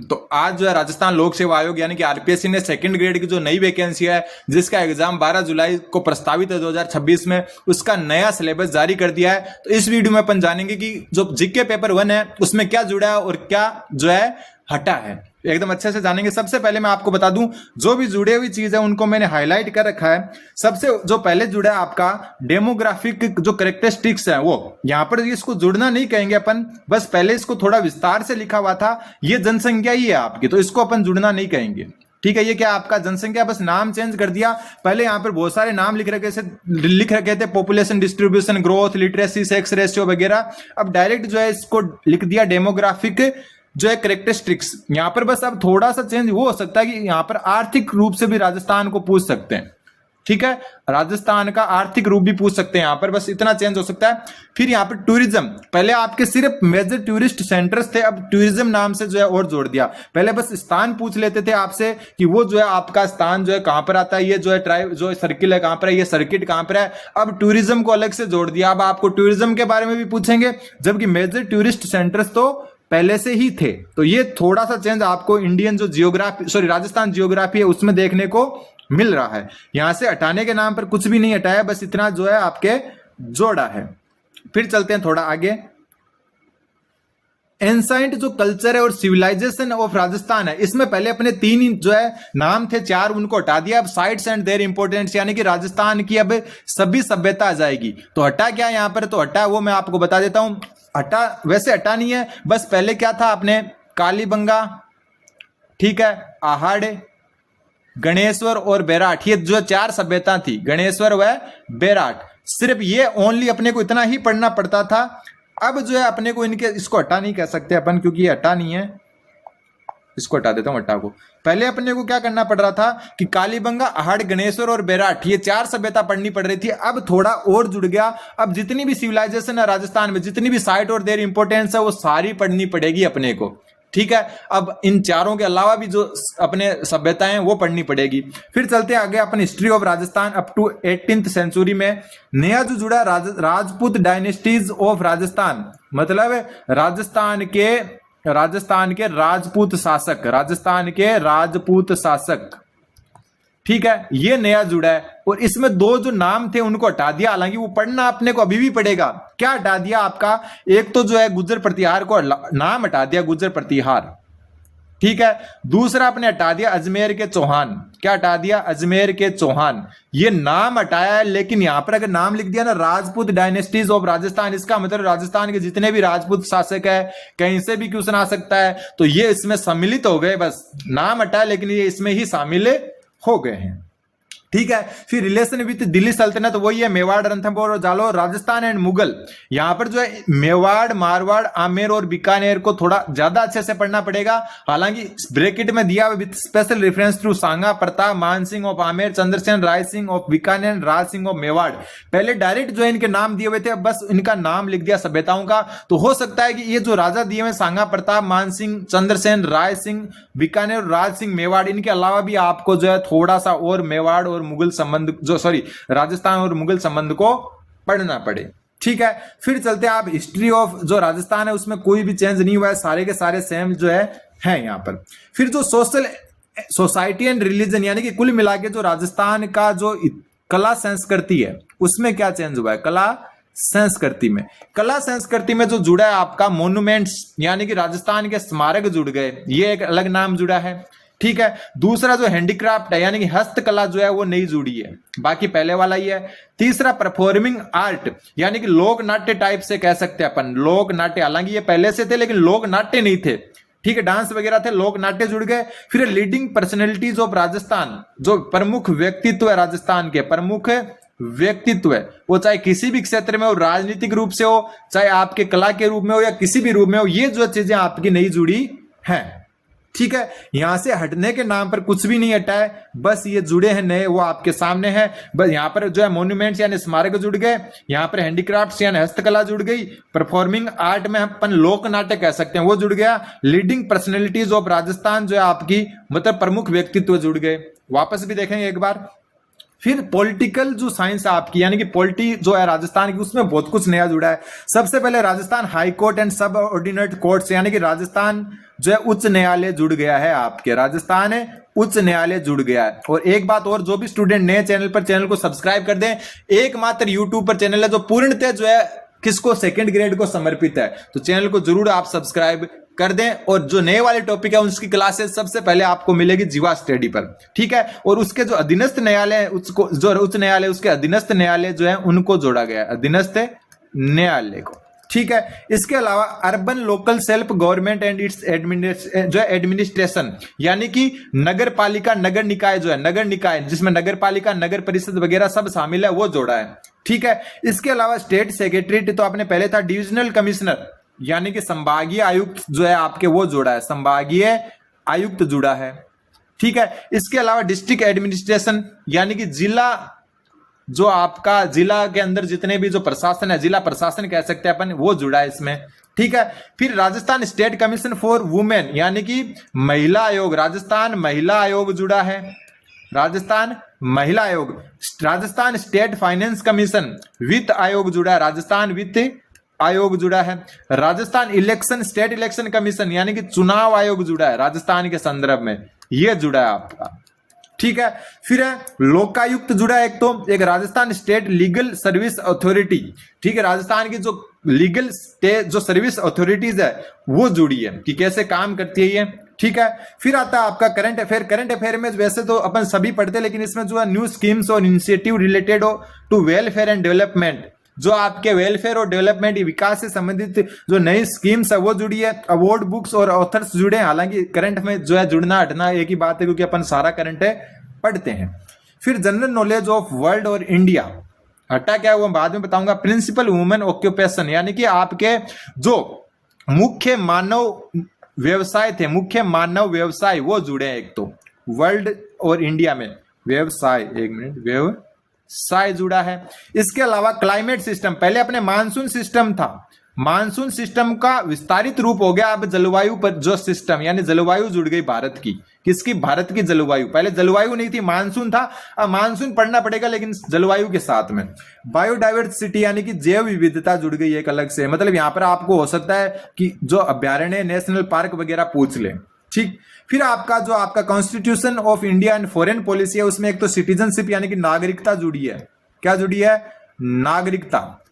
तो आज जो है राजस्थान लोक सेवा आयोग यानी कि आरपीएससी ने सेकंड ग्रेड की जो नई वैकेंसी है, जिसका एग्जाम 12 जुलाई को प्रस्तावित है 2026 में, उसका नया सिलेबस जारी कर दिया है। तो इस वीडियो में अपन जानेंगे कि जो जीके पेपर 1 है उसमें क्या जुड़ा है और क्या जो है हटा है, एकदम अच्छे से जानेंगे। सबसे पहले मैं आपको बता दूं, जो भी जुड़े हुई चीज है उनको मैंने हाईलाइट कर रखा है। सबसे जो पहले जुड़ा है आपका डेमोग्राफिक जो कैरेक्टरिस्टिक्स है, वो यहां पर इसको जुड़ना नहीं कहेंगे अपन, बस पहले इसको थोड़ा विस्तार से लिखा हुआ था, ये जनसंख्या ही है आपकी, तो इसको अपन जुड़ना नहीं कहेंगे। ठीक है, ये क्या आपका जनसंख्या, बस नाम चेंज कर दिया। पहले यहां पर बहुत सारे नाम लिख रखे थे, population distribution, growth, literacy, sex ratio वगैरह। अब डायरेक्ट जो है इसको लिख दिया डेमोग्राफिक जो है कैरेक्टरिस्टिक्स। यहां पर बस अब थोड़ा सा चेंज वो हो सकता है कि यहां पर आर्थिक रूप से भी राजस्थान को पूछ सकते हैं। ठीक है, राजस्थान का आर्थिक रूप भी पूछ सकते हैं यहां पर, बस इतना चेंज हो सकता है। फिर यहां पर टूरिज्म, पहले आपके सिर्फ मेजर टूरिस्ट सेंटर्स थे, अब टूरिज्म नाम से जो है और जोड़ दिया। पहले बस स्थान पूछ लेते थे आपसे कि वो जो है आपका स्थान जो है कहां पर आता है, ये जो है ट्राइब जो सर्किल है कहां पर है, ये सर्किट कहां पर है। अब टूरिज्म को अलग से जोड़ दिया, अब आपको टूरिज्म के बारे में भी पूछेंगे, जबकि मेजर टूरिस्ट सेंटर्स तो पहले से ही थे। तो ये थोड़ा सा चेंज आपको इंडियन जो राजस्थान जियोग्राफी है उसमें देखने को मिल रहा है। यहां से हटाने के नाम पर कुछ भी नहीं हटाया, बस इतना जो है आपके जोड़ा है। फिर चलते हैं थोड़ा आगे। एंसाइंट जो कल्चर है और सिविलाइजेशन ऑफ राजस्थान है, इसमें पहले अपने 3 जो है नाम थे, 4 उनको हटा दिया। अब साइट्स एंड देयर इंपोर्टेंस यानी कि राजस्थान की अब सभी सभ्यता आ जाएगी। तो हटा क्या यहां पर, तो हटा वो मैं आपको बता देता हूं। हटा वैसे हटा नहीं है, बस पहले क्या था आपने कालीबंगा, ठीक है, आहाड़, गणेश्वर और बेराट, ये जो 4 सभ्यता थी, गणेश्वर व बेराट, सिर्फ ये ओनली अपने को इतना ही पढ़ना पड़ता था। अब जो है अपने को इनके इसको हटा नहीं कह सकते अपन, क्योंकि ये हटा नहीं है, इसको हटा देता हूं हटा को। पहले अपने को क्या करना पड़ रहा था कि कालीबंगा, आहाड़, गणेश्वर और बेराट, ये 4 सभ्यता पढ़नी पड़ रही थी। अब थोड़ा और जुड़ गया, अब जितनी भी सिविलाइजेशन है राजस्थान में, जितनी भी साइट और देयर इंपोर्टेंस है, वो सारी पढ़नी पड़ेगी अपने को। ठीक है, अब इन 4 के अलावा भी जो अपने सभ्यताएं हैं वो पढ़नी पड़ेगी। फिर चलते आगे अपन history of Rajasthan up to 18th century में। नया जो जुड़ा राजपूत डायनेस्टीज ऑफ राजस्थान, मतलब राजस्थान के राजपूत शासक, राजस्थान के राजपूत शासक, ठीक है, ये नया जुड़ा है। और इसमें 2 जो नाम थे उनको हटा दिया, हालांकि वो पढ़ना अपने को अभी भी पड़ेगा। क्या हटा दिया आपका, एक तो जो है गुर्जर प्रतिहार को नाम हटा दिया, गुर्जर प्रतिहार, ठीक है। दूसरा अपने हटा दिया अजमेर के चौहान, क्या हटा दिया, अजमेर के चौहान, ये नाम हटाया है। लेकिन यहां पर अगर नाम लिख दिया ना राजपूत डायनेस्टीज ऑफ राजस्थान, इसका मतलब राजस्थान के जितने भी राजपूत शासक है, कहीं से भी क्वेश्चन आ सकता है, तो ये इसमें सम्मिलित हो गए, बस नाम हटाया लेकिन ये इसमें ही शामिल हो गए हैं। ठीक है, फिर रिलेशन विद दिल्ली सल्तनत, तो वही है मेवाड़, रणथंभौर और जालौर, राजस्थान एंड मुगल। यहां पर जो है मेवाड़, मारवाड़, आमेर और बीकानेर को थोड़ा ज्यादा अच्छे से पढ़ना पड़ेगा। हालांकि ब्रैकेट में दिया with special reference to Sanga Pratap, Man Singh of Amer, Chandrasen Rai Singh of Bikaner, Raj Singh of Mewar. पहले डायरेक्ट जो है इनके नाम दिए हुए थे, अब बस इनका नाम लिख दिया सभ्यताओं का। तो हो सकता है कि ये जो राजा दिए हुए सांगा प्रताप, मान सिंह, चंद्रसेन, राय सिंह, बीकानेर, राज सिंह, मेवाड़, इनके अलावा भी आपको जो है थोड़ा सा और मेवाड़ और मुगल संबंध राजस्थान और मुगल संबंध को पढ़ना पड़े। ठीक है, फिर चलते हैं आप हिस्ट्री ऑफ जो राजस्थान है, उसमें कोई भी चेंज नहीं हुआ है, सारे के सारे सेम जो है यहां पर। फिर जो सोसाइटी एंड रिलीजन यानी कि कुल मिला के जो राजस्थान का जो कला संस्कृति है उसमें क्या चेंज हुआ है, कला संस्कृति में जो जुड़ा है आपका मोन्यूमेंट्स यानी कि राजस्थान के स्मारक जुड़ गए, ये एक अलग नाम जुड़ा है। ठीक है, दूसरा जो हैंडीक्राफ्ट है यानी कि हस्तकला जो है वो नई जुड़ी है, बाकी पहले वाला ही है। तीसरा परफॉर्मिंग आर्ट यानी कि लोक नाट्य टाइप से कह सकते हैं अपन, लोक नाट्य, हालांकि ये पहले से थे लेकिन लोक नाट्य नहीं थे। ठीक है, डांस वगैरह थे, लोक नाट्य जुड़ गए। फिर लीडिंग पर्सनैलिटीज ऑफ राजस्थान, जो प्रमुख व्यक्तित्व है राजस्थान के, प्रमुख व्यक्तित्व है, वो चाहे किसी भी क्षेत्र में हो, राजनीतिक रूप से हो, चाहे आपके कला के रूप में हो या किसी भी रूप में हो, ये जो चीजें आपकी नई जुड़ी हैं। ठीक है, यहां से हटने के नाम पर कुछ भी नहीं हटा है, बस ये जुड़े हैं नए, वो आपके सामने है। बस यहां पर जो है मोन्यूमेंट्स यानी स्मारक जुड़ गए, यहां पर हैंडीक्राफ्ट्स यानी हस्तकला जुड़ गई, परफॉर्मिंग आर्ट में अपन लोक नाट्य कह सकते हैं वो जुड़ गया, लीडिंग पर्सनैलिटीज ऑफ राजस्थान जो है आपकी मतलब प्रमुख व्यक्तित्व जुड़ गए। वापस भी देखेंगे एक बार, फिर पॉलिटिकल जो साइंस है आपकी, यानी कि पॉलिटी जो है राजस्थान की, उसमें बहुत कुछ नया जुड़ा है। सबसे पहले राजस्थान हाई कोर्ट एंड सब ऑर्डिनेट कोर्ट से, यानी कि राजस्थान जो है उच्च न्यायालय जुड़ गया है आपके, राजस्थान है उच्च न्यायालय जुड़ गया है। और एक बात और, जो भी स्टूडेंट नए चैनल पर, चैनल को सब्सक्राइब कर दें। एकमात्र यूट्यूब पर चैनल है जो पूर्णतः जो है किसको, सेकंड ग्रेड को समर्पित है, तो चैनल को जरूर आप सब्सक्राइब कर दें। और जो नए वाले टॉपिक है उसकी क्लासेस सबसे पहले आपको मिलेगी जीवा स्टडी पर, ठीक है। और उसके जो अधीनस्थ न्यायालय है, उसको जो उच्च न्यायालय, उसके अधीनस्थ न्यायालय जो है उनको जोड़ा गया है, अधीनस्थ न्यायालय को, ठीक है। इसके अलावा urban local self government and it's जो है एडमिनिस्ट्रेशन, यानी कि नगर पालिका, नगर निकाय जो है, नगर निकाय जिसमें नगर पालिका, नगर परिषद वगैरह सब शामिल है, वो जोड़ा है, ठीक है। इसके अलावा स्टेट सेक्रेटरी तो आपने पहले था, डिविजनल कमिश्नर यानी कि संभागीय आयुक्त जो है आपके, वो जोड़ा है, संभागीय आयुक्त जुड़ा है, ठीक है। इसके अलावा डिस्ट्रिक्ट एडमिनिस्ट्रेशन यानी कि जिला, जो आपका जिला के अंदर जितने भी जो प्रशासन है, जिला प्रशासन कह सकते हैं अपन, वो जुड़ा है इसमें, ठीक है। फिर Rajasthan state commission for women यानी कि महिला आयोग, राजस्थान महिला आयोग जुड़ा है, राजस्थान महिला आयोग। राजस्थान स्टेट फाइनेंस कमीशन वित्त आयोग जुड़ा है, राजस्थान वित्त आयोग जुड़ा है। Rajasthan election state election commission यानी कि चुनाव आयोग जुड़ा है, राजस्थान के संदर्भ में ये जुड़ा है आपका, ठीक है। फिर है लोकायुक्त जुड़ा है एक Rajasthan state legal service authority, ठीक है। राजस्थान की जो लीगल स्टेट जो सर्विस अथॉरिटीज है वो जुड़ी है कि कैसे काम करती है ये, ठीक है। फिर आता है आपका करंट अफेयर। करंट अफेयर में वैसे तो अपन सभी पढ़ते हैं, लेकिन इसमें जो है न्यू स्कीम्स और इनिशिएटिव रिलेटेड हो टू वेलफेयर एंड डेवलपमेंट, जो आपके वेलफेयर और डेवलपमेंट विकास से संबंधित जो नई स्कीम्स है वो जुड़ी है। अवार्ड बुक्स और ऑथर्स जुड़े हैं, हालांकि करंट में जो है जुड़ना हटना एक ही बात है, क्योंकि अपन सारा करंट है पढ़ते हैं। फिर जनरल नॉलेज ऑफ वर्ल्ड और इंडिया, हटा क्या है वो बाद में बताऊंगा। प्रिंसिपल वुमेन ऑक्यूपेशन यानी कि आपके जो मुख्य मानव व्यवसाय थे, मुख्य मानव व्यवसाय वो जुड़े हैं एक तो वर्ल्ड और इंडिया में, व्यवसाय, एक मिनट, व्यवसाय जुड़ा है। इसके अलावा क्लाइमेट सिस्टम, पहले अपने मानसून सिस्टम था, मानसून सिस्टम का विस्तारित रूप हो गया अब जलवायु पर जो सिस्टम, यानी जलवायु जुड़ गई भारत की, किसकी, भारत की जलवायु। पहले जलवायु नहीं थी, मानसून था, अब मानसून पढ़ना पड़ेगा लेकिन जलवायु के साथ में। बायोडाइवर्सिटी यानी कि जैव विविधता जुड़ गई एक अलग से, मतलब यहां पर आपको हो सकता है कि जो अभ्यारण्य, नेशनल पार्क वगैरह पूछ ले, ठीक। फिर आपका जो आपका constitution of India and foreign policy है, उसमें एक तो सिटीजनशिप यानी कि नागरिकता जुड़ी है, क्या जुड़ी है, नागरिकता।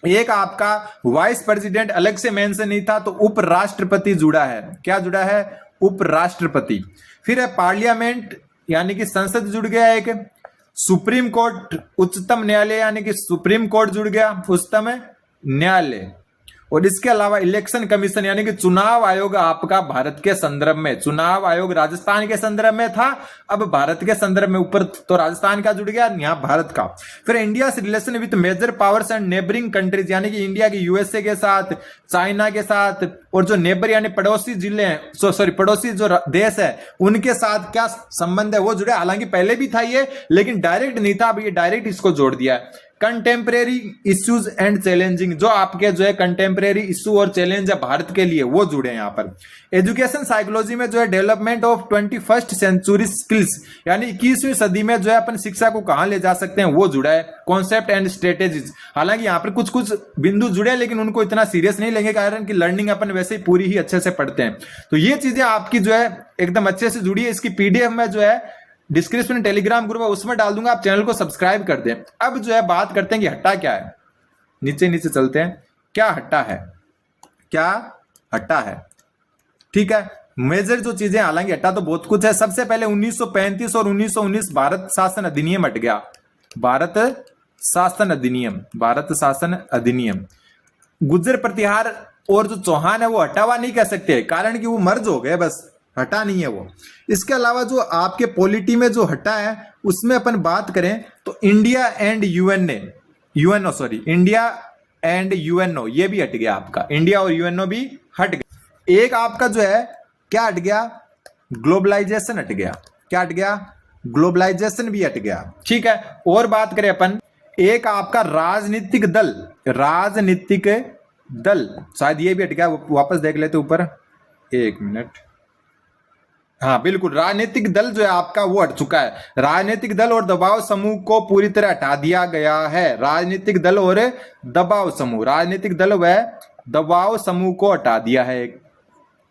एक आपका वाइस प्रेसिडेंट अलग से मेंशन नहीं था, तो उपराष्ट्रपति जुड़ा है, क्या जुड़ा है, उपराष्ट्रपति। फिर है पार्लियामेंट यानी कि संसद जुड़ गया एक। सुप्रीम कोर्ट, उच्चतम न्यायालय यानी कि सुप्रीम कोर्ट जुड़ गया, उच्चतम न्यायालय। और इसके अलावा इलेक्शन कमीशन यानी कि चुनाव आयोग आपका भारत के संदर्भ में, चुनाव आयोग राजस्थान के संदर्भ में था, अब भारत के संदर्भ में, ऊपर तो राजस्थान का जुड़ गया, यहाँ भारत का। फिर इंडिया से relation with major powers and neighbouring countries यानी कि इंडिया की यूएसए के साथ, चाइना के साथ, और जो नेबर यानी पड़ोसी जिले हैं, सॉरी पड़ोसी जो देश है उनके साथ क्या संबंध है वो जुड़े। हालांकि पहले भी था ये, लेकिन डायरेक्ट नहीं था, अब ये डायरेक्ट इसको जोड़ दिया है। कंटेम्परेरी इश्यूज एंड चैलेंजिंग, जो आपके जो है कंटेम्परेरी इश्यू और चैलेंज है भारत के लिए, वो जुड़े हैं यहाँ पर। एजुकेशन साइकोलॉजी में जो है development of 21st century skills यानी 21वीं सदी में जो है अपन शिक्षा को कहां ले जा सकते हैं वो जुड़ा है। कॉन्सेप्ट एंड स्ट्रेटेजीज, हालांकि यहाँ पर कुछ कुछ बिंदु जुड़े लेकिन उनको इतना सीरियस नहीं लेंगे, कारण कि लर्निंग अपन वैसे ही पूरी ही अच्छे से पढ़ते हैं। तो ये चीजें आपकी जो है एकदम अच्छे से जुड़ी है। इसकी पीडीएफ में जो है डिस्क्रिप्शन में टेलीग्राम ग्रुप है उसमें डाल दूंगा, आप चैनल को सब्सक्राइब कर दें। अब जो है बात करते हैं कि हट्टा क्या है, नीचे नीचे चलते हैं, क्या हट्टा है, क्या हट्टा है, ठीक है। मेजर जो चीजें, हालांकि हट्टा तो बहुत कुछ है। सबसे पहले 1935 और 1919 भारत शासन अधिनियम हट गया, भारत शासन अधिनियम, भारत शासन अधिनियम। गुर्जर प्रतिहार और जो चौहान है वो हटावा नहीं कह सकते, कारण कि वो मर्ज हो गए, बस हटा नहीं है वो। इसके अलावा जो आपके पॉलिटी में जो हटा है उसमें अपन बात करें तो India and UNO sorry India and UNO ये भी हट गया आपका, इंडिया और यूएनओ भी हट गया। एक आपका जो है क्या हट गया, ग्लोबलाइजेशन हट गया, क्या हट गया, ग्लोबलाइजेशन भी हट गया, ठीक है। और बात करें अपन, एक आपका राजनीतिक दल, राजनीतिक दल शायद ये भी हट गया, वापस देख लेते ऊपर, एक मिनट, हाँ बिल्कुल, राजनीतिक दल जो है आपका वो हट चुका है। राजनीतिक दल और दबाव समूह को पूरी तरह हटा दिया गया है। राजनीतिक दल और दबाव समूह, राजनीतिक दल व दबाव समूह को हटा दिया है।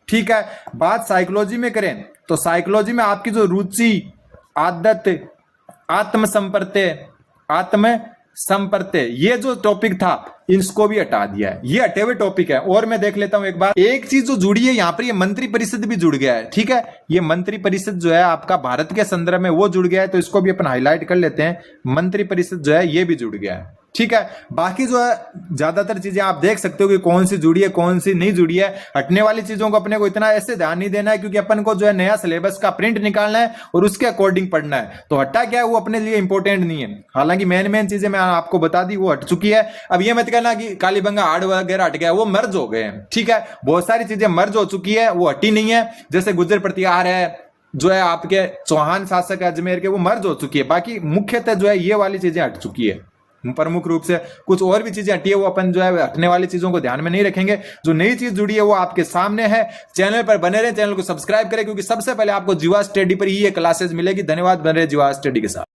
ठीक है, बात साइकोलॉजी में करें तो साइकोलॉजी में आपकी जो रुचि, आदत, आत्म संपर्त्य, ये जो टॉपिक था इसको भी हटा दिया है। ये हटे हुए टॉपिक है। और मैं देख लेता हूं एक बार, एक चीज जो जुड़ी है यहाँ पर, ये मंत्री परिषद भी जुड़ गया है। ठीक है, ये मंत्री परिषद जो है आपका भारत के संदर्भ में वो जुड़ गया है, तो इसको भी अपन हाईलाइट कर लेते हैं। मंत्री परिषद जो है ये भी जुड़ गया है। ठीक है, बाकी जो है ज्यादातर चीजें आप देख सकते हो कि कौन सी जुड़ी है कौन सी नहीं जुड़ी है। हटने वाली चीजों को अपने को इतना ऐसे ध्यान नहीं देना है, क्योंकि अपन को जो है नया सिलेबस का प्रिंट निकालना है और उसके अकॉर्डिंग पढ़ना है। तो हटा क्या है वो अपने लिए इंपॉर्टेंट नहीं है। हालांकि मेन चीजें मैं आपको बता दी वो हट चुकी है। अब ये मत कहना कि कालीबंगा हाड़ वगैरह हट गया, वो मर्ज हो गए हैं। ठीक है, बहुत सारी चीजें मर्ज हो चुकी है, वो हटी नहीं है। जैसे गुर्जर प्रतिहार है, जो है आपके चौहान शासक अजमेर के, वो मर्ज हो चुकी है। बाकी मुख्यतः जो है ये वाली चीजें हट चुकी है प्रमुख रूप से। कुछ और भी चीजें हटी है वो अपन जो है हटने वाली चीजों को ध्यान में नहीं रखेंगे। जो नई चीज जुड़ी है वो आपके सामने है। चैनल पर बने रहे, चैनल को सब्सक्राइब करें, क्योंकि सबसे पहले आपको जीवा स्टडी पर ही ये क्लासेस मिलेगी। धन्यवाद, बने रहे जीवा स्टडी के साथ।